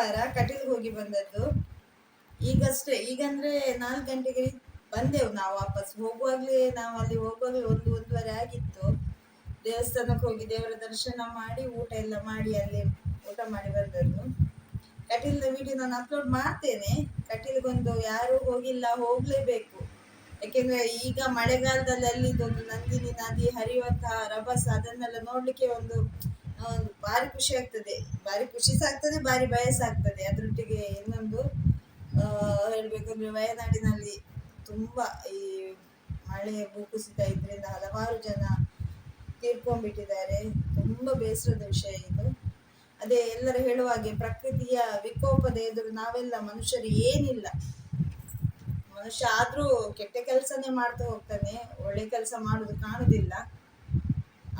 ಶುಕ್ರವಾರ ಕಟೀಲ್ಗೆ ಹೋಗಿ ಬಂದದ್ದು. ಈಗಷ್ಟೇ, ಈಗಂದ್ರೆ 4 ಗಂಟೆಗೆ ಬಂದೆವು ನಾವು ವಾಪಸ್. ಹೋಗುವಾಗ್ಲೇ ನಾವು ಅಲ್ಲಿ ಹೋಗುವಾಗಲೇ 1-1:30 ಆಗಿತ್ತು. ದೇವಸ್ಥಾನಕ್ಕೆ ಹೋಗಿ ದೇವರ ದರ್ಶನ ಮಾಡಿ ಊಟ ಎಲ್ಲ ಮಾಡಿ ಅಲ್ಲಿ ಊಟ ಮಾಡಿ ಬಂದದ್ದು. ಕಟೀಲ್ನ ವಿಡಿಯೋ ನಾನು ಅಪ್ಲೋಡ್ ಮಾಡ್ತೇನೆ. ಕಟೀಲ್ಗೊಂದು ಯಾರು ಹೋಗಿಲ್ಲ, ಹೋಗ್ಲೇಬೇಕು. ಯಾಕೆಂದ್ರೆ ಈಗ ಮಳೆಗಾಲದಲ್ಲಿ ಅಲ್ಲಿದೊಂದು ನಂದಿನಿ ನದಿ ಹರಿಯುವಂತಹ ರಭಸ, ಅದನ್ನೆಲ್ಲ ನೋಡ್ಲಿಕ್ಕೆ ಒಂದು ಭಾರಿ ಖುಷಿ ಆಗ್ತದೆ. ಭಾರಿ ಖುಷಿ ಸಹ ಆಗ್ತದೆ, ಭಾರಿ ಭಯ ಸಹ ಆಗ್ತದೆ. ಅದ್ರೊಟ್ಟಿಗೆ ಇನ್ನೊಂದು ಹೇಳ್ಬೇಕಂದ್ರೆ ವಯನಾಡಿನಲ್ಲಿ ತುಂಬಾ ಈ ಮಳೆ ಭೂಕುಸಿತ ಇದರಿಂದ ಹಲವಾರು ಜನ ತೀರ್ಕೊಂಡ್ಬಿಟ್ಟಿದ್ದಾರೆ. ತುಂಬಾ ಬೇಸರದ ವಿಷಯ ಇದು. ಅದೇ ಎಲ್ಲರೂ ಹೇಳುವ ಹಾಗೆ ಪ್ರಕೃತಿಯ ವಿಕೋಪದ ಎದುರು ನಾವೆಲ್ಲ ಮನುಷ್ಯರು ಏನಿಲ್ಲ. ಮನುಷ್ಯ ಆದ್ರೂ ಕೆಟ್ಟ ಕೆಲಸನೇ ಮಾಡ್ತಾ ಹೋಗ್ತಾನೆ, ಒಳ್ಳೆ ಕೆಲಸ ಮಾಡುದು ಕಾಣುದಿಲ್ಲ.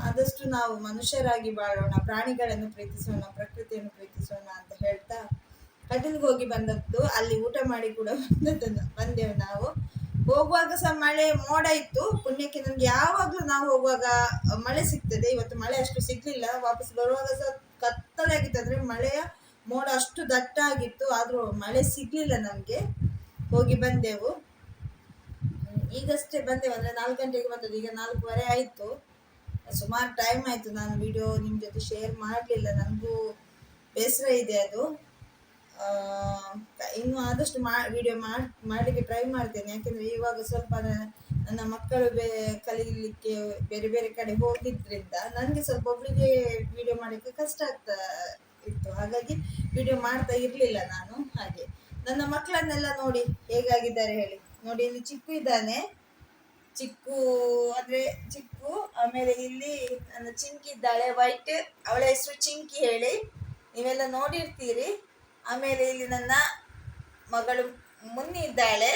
ಆದಷ್ಟು ನಾವು ಮನುಷ್ಯರಾಗಿ ಬಾಳೋಣ, ಪ್ರಾಣಿಗಳನ್ನು ಪ್ರೀತಿಸೋಣ, ಪ್ರಕೃತಿಯನ್ನು ಪ್ರೀತಿಸೋಣ ಅಂತ ಹೇಳ್ತಾ ಕಟೀಲ್ಗೆ ಹೋಗಿ ಬಂದದ್ದು. ಅಲ್ಲಿ ಊಟ ಮಾಡಿ ಕೂಡ ಬಂದೆವು ನಾವು. ಹೋಗುವಾಗ ಸಹ ಮಳೆ ಮೋಡ ಇತ್ತು. ಪುಣ್ಯಕ್ಕೆ ನಮ್ಗೆ ಯಾವಾಗ್ಲೂ ನಾವು ಹೋಗುವಾಗ ಮಳೆ ಸಿಗ್ತದೆ. ಇವತ್ತು ಮಳೆ ಅಷ್ಟು ಸಿಗ್ಲಿಲ್ಲ. ವಾಪಸ್ ಬರುವಾಗ ಸಹ ಕತ್ತಲೆ ಆಗಿತ್ತು, ಅಂದ್ರೆ ಮಳೆಯ ಮೋಡ ಅಷ್ಟು ದಟ್ಟ ಆಗಿತ್ತು. ಆದ್ರೂ ಮಳೆ ಸಿಗ್ಲಿಲ್ಲ ನಮ್ಗೆ. ಹೋಗಿ ಬಂದೆವು. ಈಗಷ್ಟೇ ಬಂದೆವು, ಅಂದ್ರೆ 4 ಗಂಟೆಗೆ ಬಂದದ್ದು. ಈಗ 4:15 ಆಯ್ತು. ಸುಮಾರು ಟೈಮ್ ಆಯ್ತು ನಾನು ವಿಡಿಯೋ ನಿಮ್ ಜೊತೆ ಶೇರ್ ಮಾಡಲಿಲ್ಲ. ನನಗೂ ಬೇಸರ ಇದೆ ಅದು. ಇನ್ನು ಆದಷ್ಟು ವಿಡಿಯೋ ಮಾಡಲಿಕ್ಕೆ ಟ್ರೈ ಮಾಡ್ತೇನೆ. ಯಾಕೆಂದ್ರೆ ಇವಾಗ ಸ್ವಲ್ಪ ನನ್ನ ಮಕ್ಕಳು ಕಲೀಲಿಕ್ಕೆ ಬೇರೆ ಬೇರೆ ಕಡೆ ಹೋಗಿದ್ರಿಂದ ನನಗೆ ಸ್ವಲ್ಪ ಒಬ್ಳಿಗೆ ವಿಡಿಯೋ ಮಾಡಲಿಕ್ಕೆ ಕಷ್ಟ ಆಗ್ತಾ ಇತ್ತು. ಹಾಗಾಗಿ ವಿಡಿಯೋ ಮಾಡ್ತಾ ಇರ್ಲಿಲ್ಲ ನಾನು. ಹಾಗೆ ನನ್ನ ಮಕ್ಕಳನ್ನೆಲ್ಲ ನೋಡಿ ಹೇಗಾಗಿದ್ದಾರೆ ಹೇಳಿ. ನೋಡಿ, ಇಲ್ಲಿ ಚಿಕ್ಕು ಇದ್ದಾನೆ. ಚಿಕ್ಕು ಅಂದ್ರೆ ಚಿಕ್ಕು. ಆಮೇಲೆ ಇಲ್ಲಿ ನನ್ನ ಚಿಂಕಿ ಇದ್ದಾಳೆ, ವೈಟ್. ಅವಳ ಹೆಸರು ಚಿಂಕಿ ಹೇಳಿ, ನೀವೆಲ್ಲ ನೋಡಿರ್ತೀರಿ. ಆಮೇಲೆ ಇಲ್ಲಿ ನನ್ನ ಮಗಳು ಮುನ್ನಿ ಇದ್ದಾಳೆ.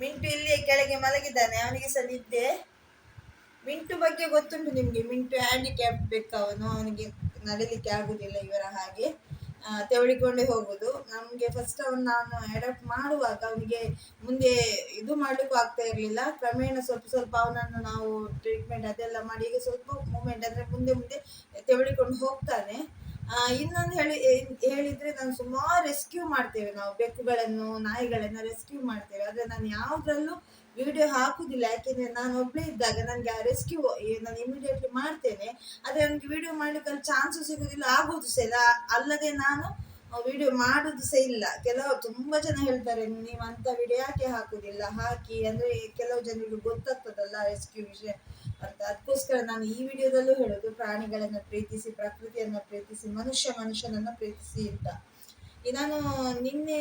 ಮಿಂಟು ಇಲ್ಲಿ ಕೆಳಗೆ ಮಲಗಿದ್ದಾನೆ, ಅವನಿಗೆ ಸಹ ನಿದ್ದೆ. ಮಿಂಟು ಬಗ್ಗೆ ಗೊತ್ತುಂಟು ನಿಮ್ಗೆ. ಮಿಂಟು ಹ್ಯಾಂಡಿಕ್ಯಾಪ್ ಅವನಿಗೆ ನಡಿಲಿಕ್ಕೆ ಆಗುದಿಲ್ಲ ಇವರ ಹಾಗೆ, ತೆವಳಿಕೊಂಡೇ ಹೋಗುದು. ನಮ್ಗೆ ಫಸ್ಟ್ ಅವನು ನಾನು ಅಡಾಪ್ಟ್ ಮಾಡುವಾಗ ಅವನಿಗೆ ಮುಂದೆ ಇದು ಮಾಡ್ಲಿಕ್ಕೂ ಆಗ್ತಾ ಇರ್ಲಿಲ್ಲ. ಕ್ರಮೇಣ ಸ್ವಲ್ಪ ಸ್ವಲ್ಪ ಅವನನ್ನು ನಾವು ಟ್ರೀಟ್ಮೆಂಟ್ ಅದೆಲ್ಲ ಮಾಡಿ ಈಗ ಸ್ವಲ್ಪ ಮೂಮೆಂಟ್ ಅಂದ್ರೆ ಮುಂದೆ ಮುಂದೆ ತೆವಳಿಕೊಂಡು ಹೋಗ್ತಾನೆ. ಇನ್ನೊಂದು ಹೇಳಿದ್ರೆ ನಾನು ಸುಮಾರು ರೆಸ್ಕ್ಯೂ ಮಾಡ್ತೇವೆ ನಾವು, ಬೆಕ್ಕುಗಳನ್ನು ನಾಯಿಗಳನ್ನ ರೆಸ್ಕ್ಯೂ ಮಾಡ್ತೇವೆ. ಆದ್ರೆ ನಾನು ಯಾವ್ದ್ರಲ್ಲೂ ವಿಡಿಯೋ ಹಾಕುದಿಲ್ಲ. ಯಾಕೆಂದ್ರೆ ನಾನು ಒಬ್ಳೇ ಇದ್ದಾಗ ನನಗೆ ಆ ರೆಸ್ಕ್ಯೂ ನಾನು ಇಮಿಡಿಯೇಟ್ಲಿ ಮಾಡ್ತೇನೆ. ಆದ್ರೆ ನನಗೆ ವಿಡಿಯೋ ಮಾಡ್ಲಿಕ್ಕೆ ಅಲ್ಲಿ ಚಾನ್ಸು ಸಿಗುದಿಲ್ಲ, ಆಗೋದು ಸಹ ಇಲ್ಲ. ಅಲ್ಲದೆ ನಾನು ವಿಡಿಯೋ ಮಾಡುದು ಸಹ ಇಲ್ಲ. ತುಂಬಾ ಜನ ಹೇಳ್ತಾರೆ, ನೀವು ಅಂತ ವಿಡಿಯೋ ಯಾಕೆ ಹಾಕುದಿಲ್ಲ, ಹಾಕಿ ಅಂದ್ರೆ ಕೆಲವು ಜನರಿಗೆ ಗೊತ್ತಾಗ್ತದಲ್ಲ ರೆಸ್ಕ್ಯೂ ವಿಷಯ ಅಂತ. ಅದಕ್ಕೋಸ್ಕರ ನಾನು ಈ ವಿಡಿಯೋದಲ್ಲೂ ಹೇಳೋದು, ಪ್ರಾಣಿಗಳನ್ನ ಪ್ರೀತಿಸಿ, ಪ್ರಕೃತಿಯನ್ನ ಪ್ರೀತಿಸಿ, ಮನುಷ್ಯನನ್ನ ಪ್ರೀತಿಸಿ ಅಂತ. ನಾನು ನಿನ್ನೆ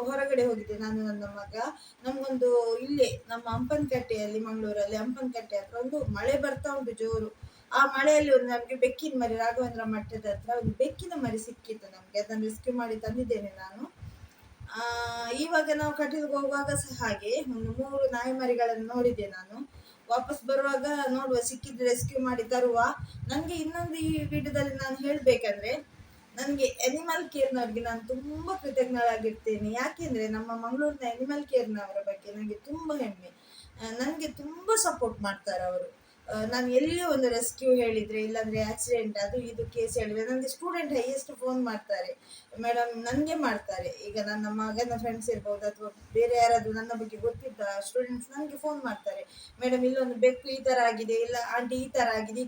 ಹೊರಗಡೆ ಹೋಗಿದ್ದೆ, ನಾನು ನನ್ನ ಮಗ. ನಮ್ಗೊಂದು ಇಲ್ಲೇ ನಮ್ಮ ಹಂಪನಕಟ್ಟೆಯಲ್ಲಿ, ಮಂಗಳೂರಲ್ಲಿ ಹಂಪನಕಟ್ಟೆ ಹತ್ರ ಒಂದು ಮಳೆ ಬರ್ತಾ ಉಂಟು ಜೋರು. ಆ ಮಳೆಯಲ್ಲಿ ಒಂದು ನಮ್ಗೆ ಬೆಕ್ಕಿನ ಮರಿ, ರಾಘವೇಂದ್ರ ಮಠದ ಹತ್ರ ಒಂದು ಬೆಕ್ಕಿನ ಮರಿ ಸಿಕ್ಕಿತ್ತು ನಮ್ಗೆ. ಅದನ್ನು ರೆಸ್ಕ್ಯೂ ಮಾಡಿ ತಂದಿದ್ದೇನೆ ನಾನು. ಇವಾಗ ನಾವು ಕಟೀಲ್ಗೆ ಹೋಗುವಾಗ ಸಹ ಹಾಗೆ ಒಂದು 3 ನಾಯಿ ಮರಿಗಳನ್ನು ನೋಡಿದ್ದೆ ನಾನು. ವಾಪಸ್ ಬರುವಾಗ ನೋಡುವ, ಸಿಕ್ಕಿದ್ರೆ ರೆಸ್ಕ್ಯೂ ಮಾಡಿ ತರುವ. ನನಗೆ ಇನ್ನೊಂದು ಈ ವಿಡಿಯೋದಲ್ಲಿ ನಾನು ಹೇಳ್ಬೇಕಂದ್ರೆ, ನನಗೆ ಅನಿಮಲ್ ಕೇರ್ನವ್ರಿಗೆ ನಾನು ತುಂಬಾ ಕೃತಜ್ಞರಾಗಿರ್ತೇನೆ. ಯಾಕೆಂದ್ರೆ ನಮ್ಮ ಮಂಗಳೂರಿನ ಅನಿಮಲ್ ಕೇರ್ನವರ ಬಗ್ಗೆ ನನಗೆ ತುಂಬಾ ಹೆಮ್ಮೆ. ನನಗೆ ತುಂಬಾ ಸಪೋರ್ಟ್ ಮಾಡ್ತಾರೆ ಅವರು. ನಾನು ಎಲ್ಲಿಯೂ ಒಂದು ರೆಸ್ಕ್ಯೂ ಹೇಳಿದ್ರೆ, ಇಲ್ಲಾಂದ್ರೆ ಆಕ್ಸಿಡೆಂಟ್ ಅದು ಇದು ಕೇಸ್ ಹೇಳಿದ್ರೆ ನನಗೆ ಸ್ಟೂಡೆಂಟ್ ಹೈಯೆಸ್ಟ್ ಫೋನ್ ಮಾಡ್ತಾರೆ, ಮೇಡಮ್ ನನಗೆ ಮಾಡ್ತಾರೆ. ಈಗ ನನ್ನ ಮಗನ ಫ್ರೆಂಡ್ಸ್ ಇರ್ಬೋದು ಅಥವಾ ಬೇರೆ ಯಾರಾದ್ರೂ ನನ್ನ ಬಗ್ಗೆ ಗೊತ್ತಿದ್ದ ಸ್ಟೂಡೆಂಟ್ಸ್ ನನಗೆ ಫೋನ್ ಮಾಡ್ತಾರೆ, ಮೇಡಮ್ ಇಲ್ಲೊಂದು ಬೆಕ್ಕು ಈ ತರ ಆಗಿದೆ, ಇಲ್ಲ ಆಂಟಿ ಈ ತರ ಆಗಿದೆ.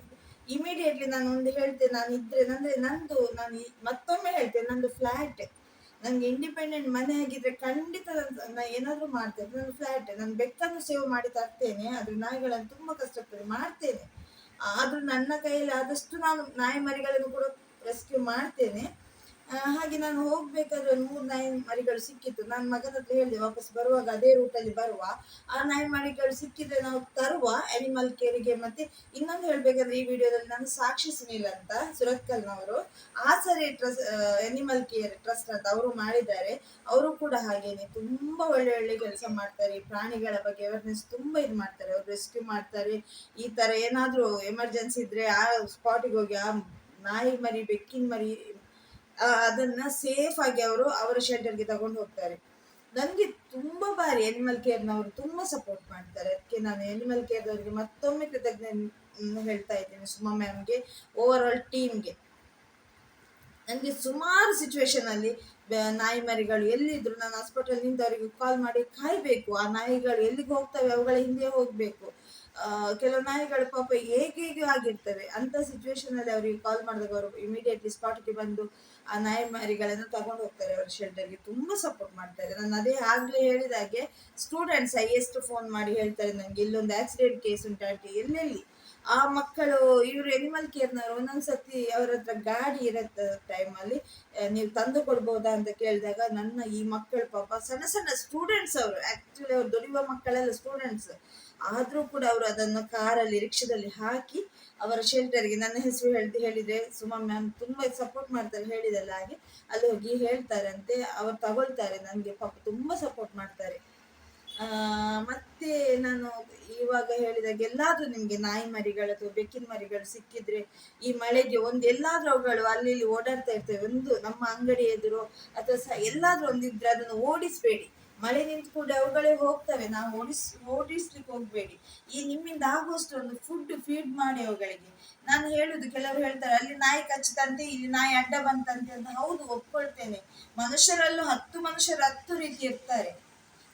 ಇಮಿಡಿಯೇಟ್ಲಿ ನಾನು ಒಂದು ಹೇಳ್ತೇನೆ, ನಾನು ಇದ್ರೆ ನಾನು ಮತ್ತೊಮ್ಮೆ ಹೇಳ್ತೇನೆ, ನಂದು ಫ್ಲಾಟ್, ನನ್ಗೆ ಇಂಡಿಪೆಂಡೆಂಟ್ ಮನೆ ಆಗಿದ್ರೆ ಖಂಡಿತ ನಾನು ಏನಾದ್ರೂ ಮಾಡ್ತೇನೆ. ನನ್ನ ಫ್ಲಾಟ್, ನಾನು ಬೆಕ್ಕನ್ನು ಸೇವ್ ಮಾಡಿ ತರ್ತೇನೆ, ಅದ್ರ ನಾಯಿಗಳನ್ನು ತುಂಬಾ ಕಷ್ಟಪಟ್ಟು ಮಾಡ್ತೇನೆ. ಆದ್ರೂ ನನ್ನ ಕೈಯಲ್ಲಿ ಆದಷ್ಟು ನಾನು ನಾಯಿ ಮರಿಗಳನ್ನು ಕೂಡ ರೆಸ್ಕ್ಯೂ ಮಾಡ್ತೇನೆ. ಹಾಗೆ ನಾನು ಹೋಗ್ಬೇಕಾದ್ರೆ ಒಂದು 3 ನಾಯಿ ಮರಿಗಳು ಸಿಕ್ಕಿತ್ತು. ನನ್ನ ಮಗನ ಹತ್ರ ಹೇಳಿದೆ, ವಾಪಸ್ ಬರುವಾಗ ಅದೇ ರೂಟಲ್ಲಿ ಬರುವ, ಆ ನಾಯಿ ಮರಿಗಳು ಸಿಕ್ಕಿದ್ರೆ ನಾವು ತರುವ ಅನಿಮಲ್ ಕೇರಿಗೆ. ಮತ್ತೆ ಇನ್ನೊಂದು ಹೇಳ್ಬೇಕಂದ್ರೆ, ಈ ವಿಡಿಯೋದಲ್ಲಿ ನಾನು ಸಾಕ್ಷಿ ಸುನಿಲ್ ಅಂತ ಸುರತ್ಕಲ್ನವರು, ಆಸರೆ ಅನಿಮಲ್ ಕೇರ್ ಟ್ರಸ್ಟ್ ಅಂತ ಅವರು ಮಾಡಿದ್ದಾರೆ. ಅವರು ಕೂಡ ಹಾಗೇನೆ ತುಂಬಾ ಒಳ್ಳೆ ಒಳ್ಳೆ ಕೆಲಸ ಮಾಡ್ತಾರೆ. ಪ್ರಾಣಿಗಳ ಬಗ್ಗೆ ಅವೇರ್ನೆಸ್ ತುಂಬಾ ಇದು ಮಾಡ್ತಾರೆ. ಅವ್ರು ರೆಸ್ಕ್ಯೂ ಮಾಡ್ತಾರೆ. ಈ ತರ ಏನಾದ್ರೂ ಎಮರ್ಜೆನ್ಸಿ ಇದ್ರೆ ಆ ಸ್ಪಾಟಿಗೆ ಹೋಗಿ ಆ ನಾಯಿ ಮರಿ, ಬೆಕ್ಕಿನ ಮರಿ ಅದನ್ನ ಸೇಫ್ ಆಗಿ ಅವರು ಅವರ ಶೆಲ್ಟರ್ಗೆ ತಗೊಂಡು ಹೋಗ್ತಾರೆ. ನನಗೆ ತುಂಬಾ ಬಾರಿ ಅನಿಮಲ್ ಕೇರ್ನವರು ತುಂಬಾ ಸಪೋರ್ಟ್ ಮಾಡ್ತಾರೆ. ಅದಕ್ಕೆ ನಾನು ಅನಿಮಲ್ ಕೇರ್ದವರಿಗೆ ಮತ್ತೊಮ್ಮೆ ಕೃತಜ್ಞತೆ ಹೇಳ್ತಾ ಇದ್ದೇನೆ, ಸುಮಾ ಮ್ಯಾಮ್ಗೆ, ಓವರ್ ಆಲ್ ಟೀಮ್ಗೆ. ನನಗೆ ಸುಮಾರು ಸಿಚುವೇಶನ್ ಅಲ್ಲಿ ನಾಯಿ ಮರಿಗಳು ಎಲ್ಲಿದ್ರು ನಾನು ಹಾಸ್ಪಿಟಲ್ ನಿಂದ ಅವರಿಗೆ ಕಾಲ್ ಮಾಡಿ ಕಾಯ್ಬೇಕು, ಆ ನಾಯಿಗಳು ಎಲ್ಲಿಗೆ ಹೋಗ್ತವೆ ಅವುಗಳ ಹಿಂದೆ ಹೋಗ್ಬೇಕು. ಕೆಲವು ನಾಯಿಗಳು ಪಾಪ ಹೇಗೆ ಆಗಿರ್ತವೆ ಅಂತ ಸಿಚುವೇಶನ್ ಅಲ್ಲಿ ಅವರಿಗೆ ಕಾಲ್ ಮಾಡಿದಾಗ ಅವರು ಇಮಿಡಿಯೇಟ್ಲಿ ಸ್ಪಾಟ್ಗೆ ಬಂದು ಆ ನಾಯಿ ಮರಿಗಳನ್ನು ತಗೊಂಡು ಹೋಗ್ತಾರೆ ಅವರ ಶೆಲ್ಟರ್ಗೆ. ತುಂಬಾ ಸಪೋರ್ಟ್ ಮಾಡ್ತಾರೆ. ನಾನು ಅದೇ ಆಗ್ಲೇ ಹೇಳಿದಾಗೆ ಸ್ಟೂಡೆಂಟ್ಸ್ ಹೈಯೆಸ್ಟ್ ಫೋನ್ ಮಾಡಿ ಹೇಳ್ತಾರೆ ನನಗೆ ಇಲ್ಲೊಂದು ಆಕ್ಸಿಡೆಂಟ್ ಕೇಸ್ ಉಂಟು ಆಂಟಿ, ಎಲ್ಲೆಲ್ಲಿ ಆ ಮಕ್ಕಳು ಇವರು ಎನಿಮಲ್ ಕೇರ್ನವರು ಒಂದೊಂದ್ಸತಿ ಅವ್ರ ಹತ್ರ ಗಾಡಿ ಇರತ್ತ ಟೈಮಲ್ಲಿ ನೀವು ತಂದು ಕೊಡ್ಬೋದಾ ಅಂತ ಕೇಳಿದಾಗ ನನ್ನ ಈ ಮಕ್ಕಳು ಪಾಪ ಸಣ್ಣ ಸಣ್ಣ ಸ್ಟೂಡೆಂಟ್ಸ್, ಅವರು ಆಕ್ಚುಲಿ ಅವ್ರು ದುಡಿಯುವ ಮಕ್ಕಳೆಲ್ಲ ಸ್ಟೂಡೆಂಟ್ಸ್, ಆದ್ರೂ ಕೂಡ ಅವರು ಅದನ್ನು ಕಾರಲ್ಲಿ ರಿಕ್ಷಾದಲ್ಲಿ ಹಾಕಿ ಅವರ ಶೆಲ್ಟರ್ಗೆ, ನನ್ನ ಹೆಸರು ಹೇಳಿದ್ರೆ ಸುಮಾ ಮ್ಯಾಮ್ ತುಂಬಾ ಸಪೋರ್ಟ್ ಮಾಡ್ತಾರೆ ಹೇಳಿದಲ್ಲ ಹಾಗೆ ಅಲ್ಲಿ ಹೋಗಿ ಹೇಳ್ತಾರಂತೆ, ಅವ್ರು ತಗೊಳ್ತಾರೆ. ನನಗೆ ಪಾಪ ತುಂಬಾ ಸಪೋರ್ಟ್ ಮಾಡ್ತಾರೆ. ಮತ್ತೆ ನಾನು ಇವಾಗ ಹೇಳಿದಾಗ ಎಲ್ಲಾದ್ರೂ ನಿಮ್ಗೆ ನಾಯಿ ಮರಿಗಳು ಅಥವಾ ಬೆಕ್ಕಿನ ಮರಿಗಳು ಸಿಕ್ಕಿದ್ರೆ ಈ ಮಳೆಗೆ ಒಂದು ಎಲ್ಲಾದ್ರೂ ಅವುಗಳು ಅಲ್ಲಿ ಇಲ್ಲಿ ಓಡಾಡ್ತಾ ಇರ್ತವೆ, ಒಂದು ನಮ್ಮ ಅಂಗಡಿ ಎದುರು ಅಥವಾ ಎಲ್ಲಾದ್ರೂ ಒಂದಿದ್ರೆ ಅದನ್ನು ಓಡಿಸ್ಬೇಡಿ. ಮಳೆ ನಿಂತು ಕೂಡ ಅವುಗಳೇ ಹೋಗ್ತವೆ, ನಾವು ಓಡಿಸ್ಲಿಕ್ಕೆ ಹೋಗ್ಬೇಡಿ. ಈ ನಿಮ್ಮಿಂದ ಆಗುವಷ್ಟು ಒಂದು ಫುಡ್ ಫೀಡ್ ಮಾಡಿ ಅವುಗಳಿಗೆ. ನಾನು ಹೇಳುದು, ಕೆಲವರು ಹೇಳ್ತಾರೆ ಅಲ್ಲಿ ನಾಯಿ ಕಚ್ಚತಂತೆ, ಇಲ್ಲಿ ನಾಯಿ ಅಡ್ಡ ಬಂತಂತೆ ಅಂತ. ಹೌದು, ಒಪ್ಕೊಳ್ತೇನೆ. ಮನುಷ್ಯರಲ್ಲೂ 10 ಮನುಷ್ಯರು 10 ರೀತಿ ಇರ್ತಾರೆ.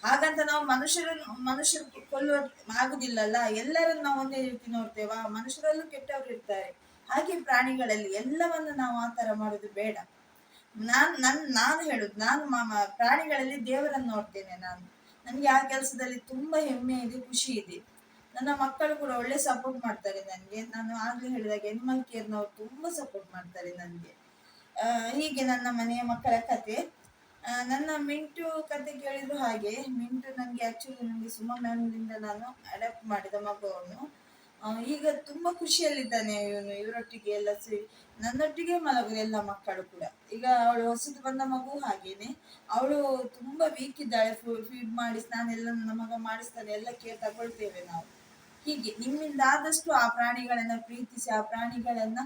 ಹಾಗಂತ ನಾವು ಮನುಷ್ಯರು ಕೊಲ್ಲುವ ಆಗುದಿಲ್ಲಲ್ಲ, ಎಲ್ಲರನ್ನು ನಾವು ಒಂದೇ ರೀತಿ ನೋಡ್ತೇವಾ? ಮನುಷ್ಯರಲ್ಲೂ ಕೆಟ್ಟವರು ಇರ್ತಾರೆ, ಹಾಗೆ ಪ್ರಾಣಿಗಳಲ್ಲಿ ಎಲ್ಲವನ್ನು ನಾವು ಆ ತರ ಮಾಡುದು ಬೇಡ. ನಾನು ಹೇಳುದು, ನಾನು ಪ್ರಾಣಿಗಳಲ್ಲಿ ದೇವರನ್ನು ನೋಡ್ತೇನೆ. ನನ್ಗೆ ಆ ಕೆಲಸದಲ್ಲಿ ತುಂಬಾ ಹೆಮ್ಮೆ ಇದೆ, ಖುಷಿ ಇದೆ. ನನ್ನ ಮಕ್ಕಳು ಕೂಡ ಒಳ್ಳೆ ಸಪೋರ್ಟ್ ಮಾಡ್ತಾರೆ ನನ್ಗೆ. ನಾನು ಆಗ್ಲೇ ಹೇಳಿದಾಗ ಎನಿಮಲ್ ಕೇರ್ನವ್ರು ತುಂಬಾ ಸಪೋರ್ಟ್ ಮಾಡ್ತಾರೆ ನನ್ಗೆ. ಹೀಗೆ ನನ್ನ ಮನೆಯ ಮಕ್ಕಳ ಕತೆ. ನನ್ನ ಮಿಂಟು ಕತೆ ಕೇಳಿದ್ರು ಹಾಗೆ. ಮಿಂಟು ನನಗೆ ಆಕ್ಚುಲಿ ನನಗೆ ಸುಮಾ ಮ್ಯಾಮ್ನಿಂದ ನಾನು ಅಡಾಪ್ಟ್ ಮಾಡಿದ ಮಗು ಅವನು. ಈಗ ತುಂಬಾ ಖುಷಿಯಲ್ಲಿದ್ದಾನೆ ಇವನು. ಇವರೊಟ್ಟಿಗೆ ಎಲ್ಲ ಸೇರಿ ನನ್ನೊಟ್ಟಿಗೆ ಮಲಗುದು ಎಲ್ಲ ಮಕ್ಕಳು ಕೂಡ. ಈಗ ಅವಳು ಹೊಸದು ಬಂದ ಮಗು ಹಾಗೇನೆ, ಅವಳು ತುಂಬಾ ವೀಕ್ ಇದ್ದಾಳೆ. ಫೀಡ್ ಮಾಡಿ ಸ್ನಾನ ಎಲ್ಲ ನನ್ನ ಮಗ ಮಾಡಿಸ್ತಾನೆ, ಎಲ್ಲ ಕೇರ್ ತಗೊಳ್ತೇವೆ ನಾವು. ಹೀಗೆ ನಿಮ್ಮಿಂದ ಆದಷ್ಟು ಆ ಪ್ರಾಣಿಗಳನ್ನ ಪ್ರೀತಿಸಿ, ಆ ಪ್ರಾಣಿಗಳನ್ನ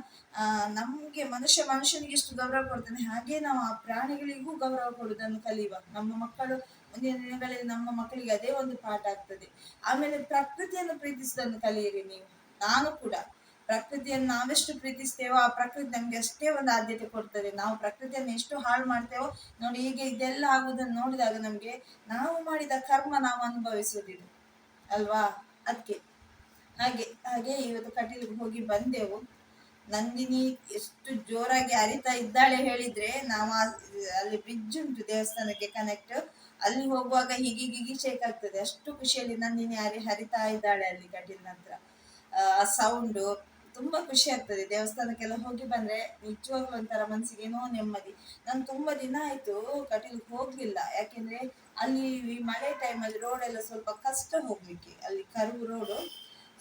ನಮ್ಗೆ ಮನುಷ್ಯನಿಗೆ ಎಷ್ಟು ಗೌರವ ಕೊಡ್ತಾನೆ ಹಾಗೆ ನಾವು ಆ ಪ್ರಾಣಿಗಳಿಗೂ ಗೌರವ ಕೊಡುವುದನ್ನು ಕಲಿಯುವ. ನಮ್ಮ ಮಕ್ಕಳು ಮುಂದಿನ ದಿನಗಳಲ್ಲಿ ನಮ್ಮ ಮಕ್ಕಳಿಗೆ ಅದೇ ಒಂದು ಪಾಠ ಆಗ್ತದೆ. ಆಮೇಲೆ ಪ್ರಕೃತಿಯನ್ನು ಪ್ರೀತಿಸುವುದನ್ನು ಕಲಿಯಿರಿ ನೀವು. ನಾನು ಕೂಡ ಪ್ರಕೃತಿಯನ್ನು ನಾವೆಷ್ಟು ಪ್ರೀತಿಸ್ತೇವೋ ಆ ಪ್ರಕೃತಿ ನಮ್ಗೆ ಅಷ್ಟೇ ಒಂದು ಆದ್ಯತೆ ಕೊಡ್ತದೆ. ನಾವು ಪ್ರಕೃತಿಯನ್ನು ಎಷ್ಟು ಹಾಳು ಮಾಡ್ತೇವೋ ನೋಡಿ, ಹೀಗೆ ಇದೆಲ್ಲ ಆಗುವುದನ್ನು ನೋಡಿದಾಗ ನಮ್ಗೆ ನಾವು ಮಾಡಿದ ಕರ್ಮ ನಾವು ಅನುಭವಿಸುವುದಿಲ್ಲ ಅಲ್ವಾ? ಅದಕ್ಕೆ ಹಾಗೆ ಹಾಗೆ ಇವತ್ತು ಕಟೀಲಿಗೆ ಹೋಗಿ ಬಂದೆವು. ನಂದಿನಿ ಎಷ್ಟು ಜೋರಾಗಿ ಹರಿತಾ ಇದ್ದಾಳೆ ಹೇಳಿದ್ರೆ, ನಾವು ಅಲ್ಲಿ ಬ್ರಿಡ್ಜ್ ಉಂಟು ದೇವಸ್ಥಾನಕ್ಕೆ ಕನೆಕ್ಟ್, ಅಲ್ಲಿ ಹೋಗುವಾಗ ಹೀಗೆ ಶೇಕ್ ಆಗ್ತದೆ, ಅಷ್ಟು ಖುಷಿಯಲ್ಲಿ ನಂದಿನಿ ಹರಿತಾ ಇದ್ದಾಳೆ ಅಲ್ಲಿ ಕಟೀಲ್ ನಂತರ. ಆ ಸೌಂಡು ತುಂಬಾ ಖುಷಿ ಆಗ್ತದೆ. ದೇವಸ್ಥಾನಕ್ಕೆಲ್ಲ ಹೋಗಿ ಬಂದ್ರೆ ನಿಜವಾಗ್ಲೂ ಒಂಥರ ಮನ್ಸಿಗೆ ಏನೋ ನೆಮ್ಮದಿ. ನಾನು ತುಂಬಾ ದಿನ ಆಯ್ತು ಕಟೀಲ್ಗೆ ಹೋಗ್ಲಿಲ್ಲ, ಯಾಕೆಂದ್ರೆ ಅಲ್ಲಿ ಈ ಮಳೆ ಟೈಮಲ್ಲಿ ರೋಡ್ ಎಲ್ಲ ಸ್ವಲ್ಪ ಕಷ್ಟ ಹೋಗ್ಲಿಕ್ಕೆ, ಅಲ್ಲಿ ಕರ್ವ್ ರೋಡು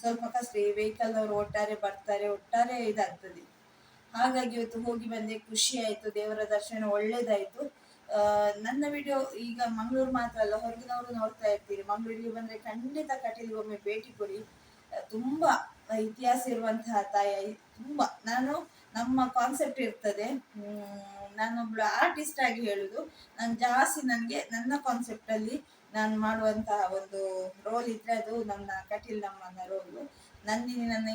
ಸ್ವಲ್ಪ ಕಷ್ಟ. ಈ ವೆಹಿಕಲ್ ಅವರು ಒಟ್ಟಾರೆ ಇದಾಗ್ತದೆ. ಹಾಗಾಗಿ ಇವತ್ತು ಹೋಗಿ ಬಂದೆ, ಖುಷಿ ಆಯ್ತು. ದೇವರ ದರ್ಶನ ಒಳ್ಳೇದಾಯ್ತು. ನನ್ನ ವಿಡಿಯೋ ಈಗ ಮಂಗಳೂರು ಮಾತ್ರ ಅಲ್ಲ, ಹೊರಗಿನವರು ನೋಡ್ತಾ ಇರ್ತೀರಿ. ಮಂಗಳೂರಿಗೆ ಬಂದ್ರೆ ಖಂಡಿತ ಕಟೀಲ್ಗೆ ಒಮ್ಮೆ ಭೇಟಿ ಕೊಡಿ. ತುಂಬಾ ಇತಿಹಾಸ ಇರುವಂತಹ ತಾಯಿ. ತುಂಬಾ ನಮ್ಮ ಕಾನ್ಸೆಪ್ಟ್ ಇರ್ತದೆ. ನಾನೊಬ್ಳು ಆರ್ಟಿಸ್ಟ್ ಆಗಿ ಹೇಳುದು, ನಾನು ಜಾಸ್ತಿ ನನಗೆ ನನ್ನ ಕಾನ್ಸೆಪ್ಟ್ ಅಲ್ಲಿ ನಾನು ಮಾಡುವಂತಹ ಒಂದು ರೋಲ್ ಇದ್ರೆ ಅದು ನನ್ನ ಕಟೀಲ್ ನಮ್ಮನ್ನ ರೋಲು. ನಂದಿನಿ ನನ್ನ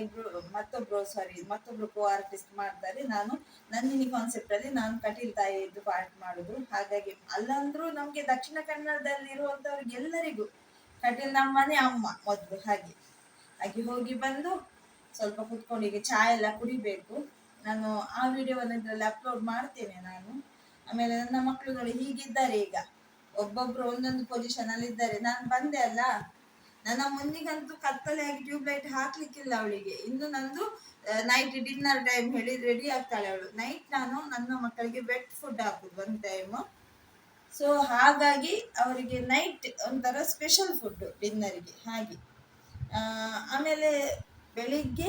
ಮತ್ತೊಬ್ರು ಕೋ ಆರ್ಟಿಸ್ಟ್ ಮಾಡ್ತಾರೆ. ನಾನು ನಂದಿನಿ ಕಾನ್ಸೆಪ್ಟ್ ಅಲ್ಲಿ ನಾನು ಕಟೀಲ್ ತಾಯಿಯದ್ದು ಪಾರ್ಟ್ ಮಾಡುದು. ಹಾಗಾಗಿ ಅಲ್ಲಂದ್ರೂ ನಮ್ಗೆ ದಕ್ಷಿಣ ಕನ್ನಡದಲ್ಲಿ ಇರುವಂತವ್ರಿಗೆ ಎಲ್ಲರಿಗೂ ಕಟೀಲ್ ನಮ್ಮನೆ ಅಮ್ಮ ಮೊದ್ಲು. ಹಾಗೆ ಹೋಗಿ ಬಂದು ಸ್ವಲ್ಪ ಕುತ್ಕೊಂಡು ಈಗ ಚಹಾ ಎಲ್ಲ ಕುಡಿಬೇಕು. ನಾನು ಆ ವಿಡಿಯೋವನ್ನು ಇದ್ರಲ್ಲಿ ಅಪ್ಲೋಡ್ ಮಾಡ್ತೇನೆ ನಾನು. ಆಮೇಲೆ ನನ್ನ ಮಕ್ಕಳುಗಳು ಹೀಗಿದ್ದಾರೆ, ಈಗ ಒಬ್ಬೊಬ್ರು ಒಂದೊಂದು ಪೊಸಿಷನ್ ಅಲ್ಲಿ ಇದ್ದಾರೆ. ನಾನು ಬಂದೆ ಅಲ್ಲ, ನನ್ನ ಮುಂದಿಗಂತೂ ಕತ್ತಲೆಯಾಗಿ ಟ್ಯೂಬ್ ಲೈಟ್ ಹಾಕ್ಲಿಕ್ಕಿಲ್ಲ ಅವಳಿಗೆ. ಇನ್ನು ನಂದು ನೈಟ್ ಡಿನ್ನರ್ ಟೈಮ್ ಹೇಳಿ ರೆಡಿ ಆಗ್ತಾಳೆ ಅವಳು. ನೈಟ್ ನಾನು ನನ್ನ ಮಕ್ಕಳಿಗೆ ವೆಟ್ ಫುಡ್ ಹಾಕುದು ಒಂದು ಟೈಮ್. ಸೊ ಹಾಗಾಗಿ ಅವರಿಗೆ ನೈಟ್ ಒಂಥರ ಸ್ಪೆಷಲ್ ಫುಡ್ ಡಿನ್ನರಿಗೆ ಹಾಗೆ. ಆಮೇಲೆ ಬೆಳಿಗ್ಗೆ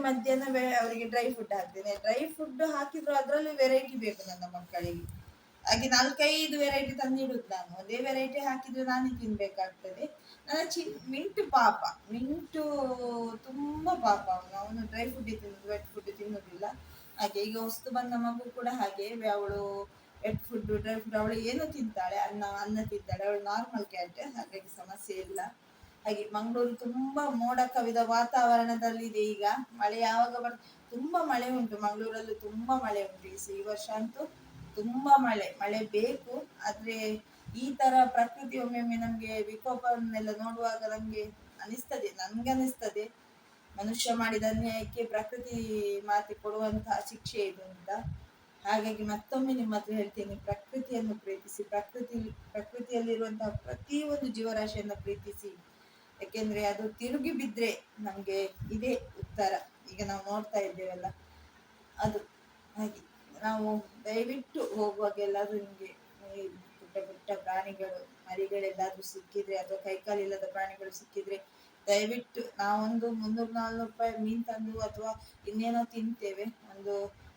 ಮಧ್ಯಾಹ್ನ ಅವರಿಗೆ ಡ್ರೈ ಫುಡ್ ಹಾಕ್ತೇನೆ. ಡ್ರೈ ಫುಡ್ ಹಾಕಿದ್ರು ಅದರಲ್ಲೂ ವೆರೈಟಿ ಬೇಕು ನನ್ನ ಮಕ್ಕಳಿಗೆ. ಹಾಗೆ 4-5 ವೆರೈಟಿ ತಂದಿಡುದು ನಾನು. ಒಂದೇ ವೆರೈಟಿ ಹಾಕಿದ್ರೆ ನಾನೇ ತಿನ್ಬೇಕಾಗ್ತದೆ. ನನ್ನ ಮಿಂಟು ತುಂಬಾ ಪಾಪ. ಅವನು ಡ್ರೈ ಫುಡ್ ತಿನ್ನುದು, ವೆಟ್ ಫುಡ್ ತಿನ್ನುದಿಲ್ಲ. ಹಾಗೆ ಈಗ ಹೊಸ್ತು ಬಂದ ಮಗು ಕೂಡ ಹಾಗೆ, ಅವಳು ವೆಟ್ ಫುಡ್ ಡ್ರೈ ಫುಡ್ ಅವಳು ಏನು ತಿಂತಾಳೆ, ಅನ್ನ ತಿಂತಾಳೆ. ಅವಳು ನಾರ್ಮಲ್ ಕ್ಯಾಟ್, ಹಾಗಾಗಿ ಸಮಸ್ಯೆ ಇಲ್ಲ. ಹಾಗೆ ಮಂಗಳೂರು ತುಂಬಾ ಮೋಡ ಕವಿದ ವಾತಾವರಣದಲ್ಲಿದೆ ಈಗ. ಮಳೆ ಯಾವಾಗ ತುಂಬಾ ಮಳೆ ಉಂಟು ಮಂಗಳೂರಲ್ಲೂ, ತುಂಬಾ ಮಳೆ ಉಂಟು ಈ ವರ್ಷ ಅಂತೂ ತುಂಬಾ ಮಳೆ ಬೇಕು. ಆದ್ರೆ ಈ ತರ ಪ್ರಕೃತಿ ಒಮ್ಮೊಮ್ಮೆ ನಮ್ಗೆ ವಿಕೋಪವನ್ನೆಲ್ಲ ನೋಡುವಾಗ ನನ್ಗೆ ಅನಿಸ್ತದೆ ಮನುಷ್ಯ ಮಾಡಿದ ಅನ್ಯಾಯಕ್ಕೆ ಪ್ರಕೃತಿ ಮಾತೆ ಕೊಡುವಂತಹ ಶಿಕ್ಷೆ ಇದು ಅಂತ. ಹಾಗಾಗಿ ಮತ್ತೊಮ್ಮೆ ನಿಮ್ಮ ಹತ್ರ ಹೇಳ್ತೇನೆ, ಪ್ರಕೃತಿಯನ್ನು ಪ್ರೀತಿಸಿ, ಪ್ರಕೃತಿಯಲ್ಲಿರುವಂತಹ ಪ್ರತಿಯೊಂದು ಜೀವರಾಶಿಯನ್ನು ಪ್ರೀತಿಸಿ. ಯಾಕೆಂದ್ರೆ ಅದು ತಿರುಗಿ ಬಿದ್ರೆ ನಮ್ಗೆ ಇದೇ ಉತ್ತರ. ಈಗ ನಾವು ನೋಡ್ತಾ ಇದ್ದೇವಲ್ಲ ಅದು. ಹಾಗೆ ನಾವು ದಯವಿಟ್ಟು ಹೋಗುವಾಗೆಲ್ಲಾದ್ರೂ ನಿಮ್ಗೆ ಪುಟ್ಟ ಪುಟ್ಟ ಪ್ರಾಣಿಗಳು ಮರಿಗಳೆಲ್ಲಾದ್ರೂ ಸಿಕ್ಕಿದ್ರೆ ಅಥವಾ ಕೈಕಾಲಿಲ್ಲದ ಪ್ರಾಣಿಗಳು ಸಿಕ್ಕಿದ್ರೆ ದಯವಿಟ್ಟು ನಾವೊಂದು 300-400 ರೂಪಾಯಿ ಮೀನ್ ತಂದು ಅಥವಾ ಇನ್ನೇನೋ ತಿಂತೇವೆ, ಒಂದು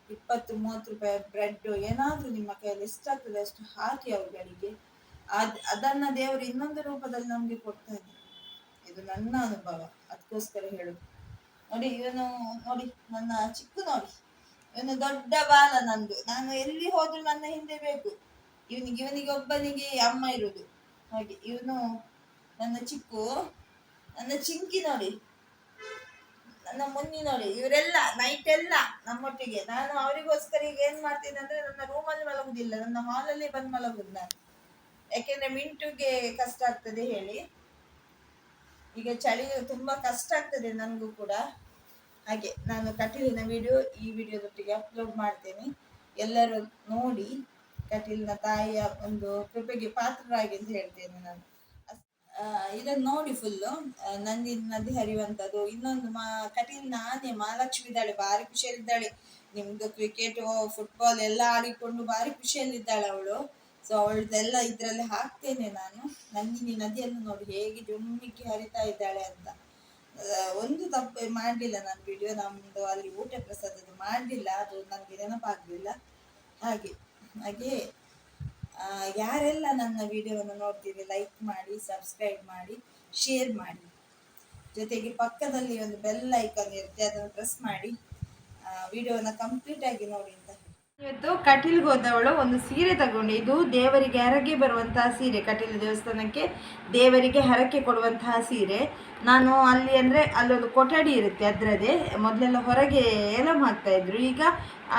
20-30 ರೂಪಾಯಿ ಬ್ರೆಡ್ ಏನಾದ್ರೂ ನಿಮ್ಮ ಕೈಯಲ್ಲಿ ಎಷ್ಟಾಗ್ತದೆ ಅಷ್ಟು ಹಾಕಿ ಅವುಗಳಿಗೆ. ಅದನ್ನ ದೇವರು ಇನ್ನೊಂದು ರೂಪದಲ್ಲಿ ನಮ್ಗೆ ಕೊಡ್ತಾ ಇದ್ದಾರೆ. ಇದು ನನ್ನ ಅನುಭವ, ಅದಕ್ಕೋಸ್ಕರ ಹೇಳುದು. ನೋಡಿ ಇವನು, ನೋಡಿ ನನ್ನ ಚಿಕ್ಕು, ನೋಡಿ ಇವನು ದೊಡ್ಡ ಬಾಲ ನಂದು. ನಾನು ಎಲ್ಲಿ ಹೋದ್ರು ನನ್ನ ಹಿಂದೆ ಬೇಕು. ಇವನಿಗೆ ಒಬ್ಬನಿಗೆ ಅಮ್ಮ ಇರುದು. ಹಾಗೆ ಇವನು ನನ್ನ ಚಿಕ್ಕು, ನನ್ನ ಚಿಂಕಿ ನೋಡಿ, ನನ್ನ ಮುನ್ನಿ ನೋಡಿ. ಇವರೆಲ್ಲ ನೈಟ್ ಎಲ್ಲ ನಮ್ಮೊಟ್ಟಿಗೆ. ನಾನು ಅವರಿಗೋಸ್ಕರ ಈಗ ಏನ್ ಮಾಡ್ತೀನಿ ಅಂದ್ರೆ ನನ್ನ ರೂಮಲ್ಲಿ ಮಲಗುದಿಲ್ಲ, ನನ್ನ ಹಾಲಲ್ಲಿ ಬಂದು ಮಲಗುದು ನಾನು. ಯಾಕೆಂದ್ರೆ ಮಿಂಟುಗೆ ಕಷ್ಟ ಆಗ್ತದೆ ಹೇಳಿ. ಈಗ ಚಳಿ ತುಂಬಾ ಕಷ್ಟ ಆಗ್ತದೆ ನನ್ಗೂ ಕೂಡ. ಹಾಗೆ ನಾನು ಕಟೀಲಿನ ವಿಡಿಯೋ ಈ ವಿಡಿಯೋದೊಟ್ಟಿಗೆ ಅಪ್ಲೋಡ್ ಮಾಡ್ತೇನೆ. ಎಲ್ಲರೂ ನೋಡಿ ಕಟೀಲಿನ ತಾಯಿಯ ಒಂದು ಕೃಪೆಗೆ ಪಾತ್ರರಾಗಿ ಅಂತ ಹೇಳ್ತೇನೆ ನಾನು. ಇದನ್ನು ನೋಡಿ ಫುಲ್ಲು ನದಿ ಹರಿಯುವಂಥದ್ದು. ಇನ್ನೊಂದು ಕಟೀಲಿನ ಆನೆ ಮಹಾಲಕ್ಷ್ಮಿ ಇದ್ದಾಳೆ, ಭಾರಿ ಖುಷಿಯಲ್ಲಿದ್ದಾಳೆ. ನಿಮ್ದು ಕ್ರಿಕೆಟ್ ಫುಟ್ಬಾಲ್ ಎಲ್ಲ ಆಡಿಕೊಂಡು ಭಾರಿ ಖುಷಿಯಲ್ಲಿದ್ದಾಳೆ ಅವಳು. ಸೊ ಅವಳದೆಲ್ಲ ಇದ್ರಲ್ಲಿ ಹಾಕ್ತೇನೆ ನಾನು. ನಂದಿನಿ ನದಿಯನ್ನು ನೋಡಿ ಹೇಗೆ ಜುಮ್ಮಿಕ್ಕಿ ಹರಿತಾ ಇದ್ದಾಳೆ ಅಂತ. ಒಂದು ತಪ್ಪು ಮಾಡಲಿಲ್ಲ ನಾನು ವಿಡಿಯೋ. ನಮ್ದು ಅಲ್ಲಿ ಊಟ ಪ್ರಸಾದದ್ದು ಮಾಡಲಿಲ್ಲ, ಅದು ನನಗೆ ನೆನಪಾಗಲಿಲ್ಲ. ಹಾಗೆ ಯಾರೆಲ್ಲ ನನ್ನ ವಿಡಿಯೋವನ್ನು ನೋಡ್ತೀರಿ ಲೈಕ್ ಮಾಡಿ, ಸಬ್ಸ್ಕ್ರೈಬ್ ಮಾಡಿ, ಶೇರ್ ಮಾಡಿ. ಜೊತೆಗೆ ಪಕ್ಕದಲ್ಲಿ ಒಂದು ಬೆಲ್ ಐಕಾನ್ ಇರುತ್ತೆ, ಅದನ್ನು ಪ್ರೆಸ್ ಮಾಡಿ ವಿಡಿಯೋನ ಕಂಪ್ಲೀಟ್ ಆಗಿ ನೋಡಿ ಅಂತ. ಇವತ್ತು ಕಟೀಲ್ಗೆ ಹೋದವಳು ಒಂದು ಸೀರೆ ತಗೊಂಡು, ಇದು ದೇವರಿಗೆ ಹರಕೆ ಬರುವಂತಹ ಸೀರೆ, ಕಟೀಲು ದೇವಸ್ಥಾನಕ್ಕೆ ದೇವರಿಗೆ ಹರಕೆ ಕೊಡುವಂತಹ ಸೀರೆ. ನಾನು ಅಲ್ಲಿ ಅಂದರೆ ಅಲ್ಲೊಂದು ಕೊಠಡಿ ಇರುತ್ತೆ ಅದರದ್ದೇ. ಮೊದಲೆಲ್ಲ ಹೊರಗೆ ಏಲಂ ಹಾಕ್ತಾ ಇದ್ರು, ಈಗ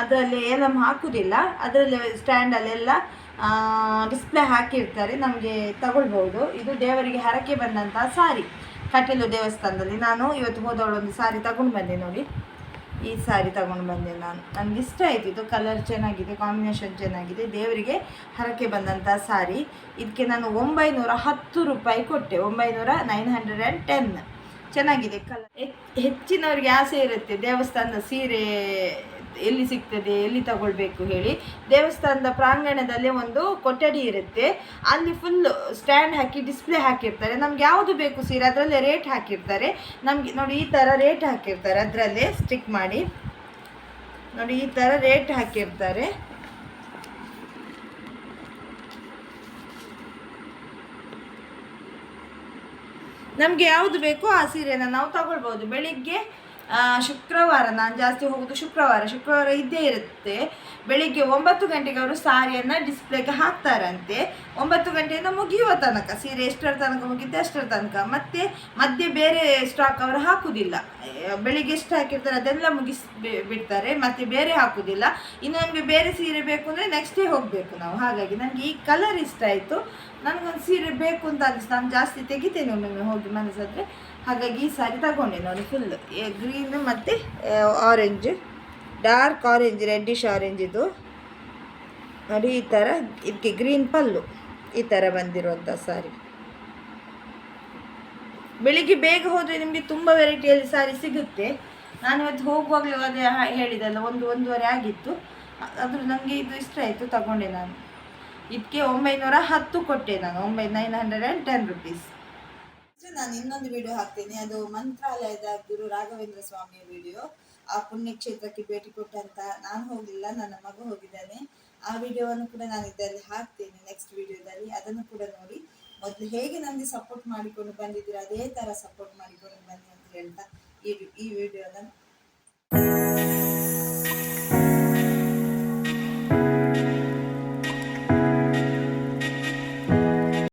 ಅದರಲ್ಲಿ ಏಲಂ ಹಾಕುವುದಿಲ್ಲ. ಅದರಲ್ಲಿ ಸ್ಟ್ಯಾಂಡಲ್ಲೆಲ್ಲ ಡಿಸ್ಪ್ಲೇ ಹಾಕಿರ್ತಾರೆ, ನಮಗೆ ತಗೊಳ್ಬೋದು. ಇದು ದೇವರಿಗೆ ಹರಕೆ ಬಂದಂತಹ ಸಾರಿ ಕಟೀಲು ದೇವಸ್ಥಾನದಲ್ಲಿ. ನಾನು ಇವತ್ತು ಹೋದವಳು ಒಂದು ಸಾರಿ ತಗೊಂಡು ಬಂದೆ ನೋಡಿ. ಈ ಸಾರಿ ತಗೊಂಡು ಬಂದೆ ನಾನು. ನನಗೆ ಇಷ್ಟ ಆಯಿತು, ಇದು ಕಲರ್ ಚೆನ್ನಾಗಿದೆ, ಕಾಂಬಿನೇಷನ್ ಚೆನ್ನಾಗಿದೆ. ದೇವರಿಗೆ ಹರಕೆ ಬಂದಂಥ ಸಾರಿ. ಇದಕ್ಕೆ ನಾನು 910 ರೂಪಾಯಿ ಕೊಟ್ಟೆ. 910 ಚೆನ್ನಾಗಿದೆ ಕಲರ್. ಹೆಚ್ಚಿನವ್ರಿಗೆ ಆಸೆ ಇರುತ್ತೆ ದೇವಸ್ಥಾನದ ಸೀರೆ ಎಲ್ಲಿ ಸಿಗ್ತದೆ, ಎಲ್ಲಿ ತಗೊಳ್ಬೇಕು ಹೇಳಿ. ದೇವಸ್ಥಾನದ ಪ್ರಾಂಗಣದಲ್ಲಿ ಒಂದು ಕೊಠಡಿ ಇರುತ್ತೆ, ಅಲ್ಲಿ ಫುಲ್ ಸ್ಟ್ಯಾಂಡ್ ಹಾಕಿ ಡಿಸ್ಪ್ಲೇ ಹಾಕಿರ್ತಾರೆ. ನಮ್ಗೆ ಯಾವುದು ಬೇಕು ಸೀರೆ ಅದರಲ್ಲೇ ರೇಟ್ ಹಾಕಿರ್ತಾರೆ. ನಮಗೆ ನೋಡಿ ಈ ಥರ ರೇಟ್ ಹಾಕಿರ್ತಾರೆ, ಅದರಲ್ಲೇ ಸ್ಟಿಕ್ ಮಾಡಿ ನೋಡಿ ಈ ಥರ ರೇಟ್ ಹಾಕಿರ್ತಾರೆ. ನಮಗೆ ಯಾವುದು ಬೇಕೋ ಆ ಸೀರೆನ ನಾವು ತಗೊಳ್ಬೋದು. ಬೆಳಿಗ್ಗೆ ಶುಕ್ರವಾರ ನಾನು ಜಾಸ್ತಿ ಹೋಗೋದು ಶುಕ್ರವಾರ ಇದ್ದೇ ಇರುತ್ತೆ. ಬೆಳಿಗ್ಗೆ 9 ಗಂಟೆಗೆ ಅವರು ಸಾರಿಯನ್ನು ಡಿಸ್ಪ್ಲೇಗೆ ಹಾಕ್ತಾರಂತೆ. 9 ಗಂಟೆಯಿಂದ ಮುಗಿಯುವ ತನಕ, ಸೀರೆ ಎಷ್ಟರ ತನಕ ಮುಗಿಯುತ್ತೆ ಅಷ್ಟರ ತನಕ. ಮತ್ತೆ ಮಧ್ಯೆ ಬೇರೆ ಸ್ಟಾಕ್ ಅವರು ಹಾಕುವುದಿಲ್ಲ. ಬೆಳಿಗ್ಗೆ ಎಷ್ಟು ಹಾಕಿರ್ತಾರೆ ಅದೆಲ್ಲ ಬಿಡ್ತಾರೆ, ಮತ್ತೆ ಬೇರೆ ಹಾಕುವುದಿಲ್ಲ. ಇನ್ನು ನಮಗೆ ಬೇರೆ ಸೀರೆ ಬೇಕು ಅಂದರೆ ನೆಕ್ಸ್ಟ್ ಡೇ ಹೋಗಬೇಕು ನಾವು. ಹಾಗಾಗಿ ನನಗೆ ಈ ಕಲರ್ ಇಷ್ಟ ಆಯಿತು. ನನಗೊಂದು ಸೀರೆ ಬೇಕು ಅಂತ ಅನಿಸ್ತು. ನಾನು ಜಾಸ್ತಿ ತೆಗಿತೇನೆ ಒಮ್ಮೊಮ್ಮೆ ಹೋಗಿ ಮನಸ್ಸಾದರೆ. ಹಾಗಾಗಿ ಈ ಸಾರಿ ತಗೊಂಡೆ ನೋಡಿ. ಫುಲ್ ಗ್ರೀನ್ ಮತ್ತು orange, dark orange, reddish orange ಇದು ನೋಡಿ. ಈ ಥರ ಇದಕ್ಕೆ ಗ್ರೀನ್ ಪಲ್ಲು ಈ ಥರ ಬಂದಿರುವಂಥ ಸಾರಿ. ಬೆಳಿಗ್ಗೆ ಬೇಗ ಹೋದರೆ ನಿಮಗೆ ತುಂಬ ವೆರೈಟಿಯಲ್ಲಿ ಸಾರಿ ಸಿಗುತ್ತೆ. ನಾನು ಇವತ್ತು ಹೋಗುವಾಗಲೂ ಅದೇ ಹೇಳಿದಲ್ಲ, 1-1:30 ಆಗಿತ್ತು. ಆದರೂ ನನಗೆ ಇದು ಇಷ್ಟ ಆಯಿತು, ತಗೊಂಡೆ ನಾನು. ಇದಕ್ಕೆ 910 ಕೊಟ್ಟೆ ನಾನು, 910 ರುಪೀಸ್. ನಾನು ಇನ್ನೊಂದು ವಿಡಿಯೋ ಹಾಕ್ತೇನೆ, ಅದು ಮಂತ್ರಾಲಯದ ಗುರು ರಾಘವೇಂದ್ರ ಸ್ವಾಮಿಯ ವಿಡಿಯೋ. ಆ ಪುಣ್ಯಕ್ಷೇತ್ರಕ್ಕೆ ಭೇಟಿ ಕೊಟ್ಟಂತ ನಾನು ಹೋಗಲಿಲ್ಲ, ನನ್ನ ಮಗ ಹೋಗಿದ್ದಾನೆ. ಆ ವಿಡಿಯೋವನ್ನು ಕೂಡ ನಾನು ಇದರಲ್ಲಿ ಹಾಕ್ತೇನೆ ನೆಕ್ಸ್ಟ್ ವಿಡಿಯೋದಲ್ಲಿ. ಅದನ್ನು ಕೂಡ ನೋಡಿ. ಮೊದಲು ಹೇಗೆ ನನಗೆ ಸಪೋರ್ಟ್ ಮಾಡಿಕೊಂಡು ಬಂದಿದ್ದೀರ ಅದೇ ಥರ ಸಪೋರ್ಟ್ ಮಾಡಿಕೊಂಡು ಬನ್ನಿ ಅಂತ ಹೇಳ್ತಾ ಈ ವಿಡಿಯೋನ